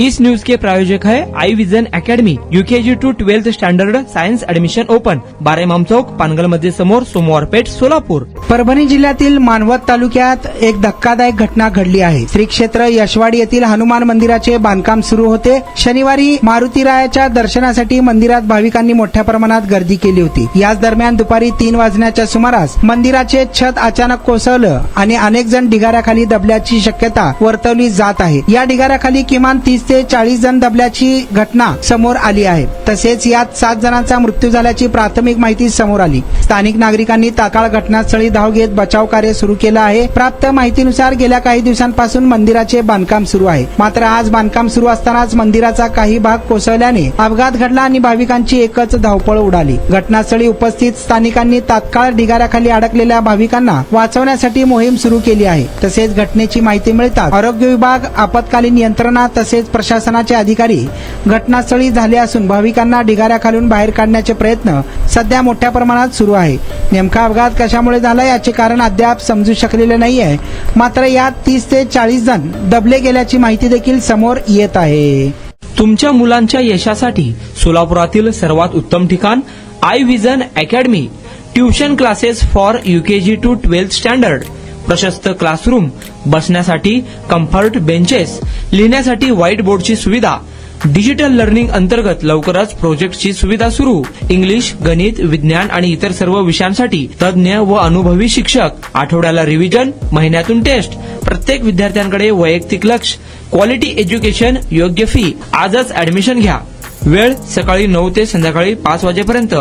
इस news के प्रायोजक है I vision academy, UKG to 12th standard science admission open, 12 Imam Chowk, Pangal मध्ये समोर, सोमवार पेठ, सोलापूर. परभणी जिल्ह्यातील मानवत तालुक्यात एक धक्कादायक घटना घडली आहे. श्री क्षेत्र यशवाडी येथील हनुमान मंदिराचे बांधकाम सुरू होते. शनिवारी मारुतीरायाच्या दर्शनासाठी मंदिरात भाविकांनी मोठ्या प्रमाणात गर्दी केली होती. याच दरम्यान दुपारी 3 वाजण्याच्या सुमारास मंदिराचे छत अचानक कोसळलं आणि अनेक जण ढिगाऱ्याखाली दबल्याची शक्यता वर्तवली जात आहे. या ढिगाऱ्याखाली किमान 30 ते 40 जण दबल्याची घटना समोर आली आहे. तसेच यात 7 जणांचा मृत्यू झाल्याची प्राथमिक माहिती समोर आली. स्थानिक नागरिकांनी तात्काळ घटनास्थळी धाव घेत बचाव कार्य सुरू केलं आहे. प्राप्त माहितीनुसार गेल्या काही दिवसांपासून मंदिराचे बांधकाम सुरू आहे. मात्र आज बांधकाम सुरू असतानाच मंदिराचा काही भाग कोसळल्याने अपघात घडला आणि भाविकांची एकच धावपळ उडाली. घटनास्थळी उपस्थित स्थानिकांनी तात्काळ ढिगाऱ्याखाली अडकलेल्या भाविकांना वाचवण्यासाठी मोहीम सुरू केली आहे. तसेच घटनेची माहिती मिळताच आरोग्य विभाग, आपत्कालीन यंत्रणा तसेच प्रशासनाचे अधिकारी घटनास्थळी झाले असून भाविकांना ढिगाऱ्याखालून बाहेर काढण्याचे प्रयत्न सध्या मोठ्या प्रमाणात सुरू आहे. नेमका अपघात कशामुळे झाला याचे कारण अद्याप समजू शकलेले नाही आहे. मात्र यात 30 ते 40 जण दबले गेल्याची माहिती देखील समोर येत आहे. तुमच्या मुलांच्या यशासाठी सोलापुरातील सर्वात उत्तम ठिकाण I vision academy. Tuition classes for UKG to 12th standard. प्रशस्त क्लासरूम, बसण्यासाठी कम्फर्ट बेंचेस, लिहिण्यासाठी व्हाईट बोर्डची सुविधा. डिजिटल लर्निंग अंतर्गत लवकरच प्रोजेक्टची सुविधा सुरू. इंग्लिश, गणित, विज्ञान आणि इतर सर्व विषयांसाठी तज्ज्ञ व अनुभवी शिक्षक. आठवड्याला रिव्हिजन, महिन्यातून टेस्ट. प्रत्येक विद्यार्थ्यांकडे वैयक्तिक लक्ष. क्वालिटी एज्युकेशन, योग्य फी. आजच ऍडमिशन घ्या. वेळ सकाळी 9 ते संध्याकाळी 5 वाजेपर्यंत.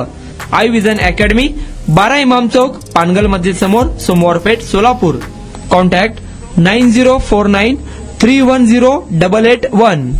आई विजन अकॅडमी, 12 इमाम चौक, पानगल मध्ये समोर, सोमवार पेठ, सोलापूर. कॉन्टॅक्ट 9049310881.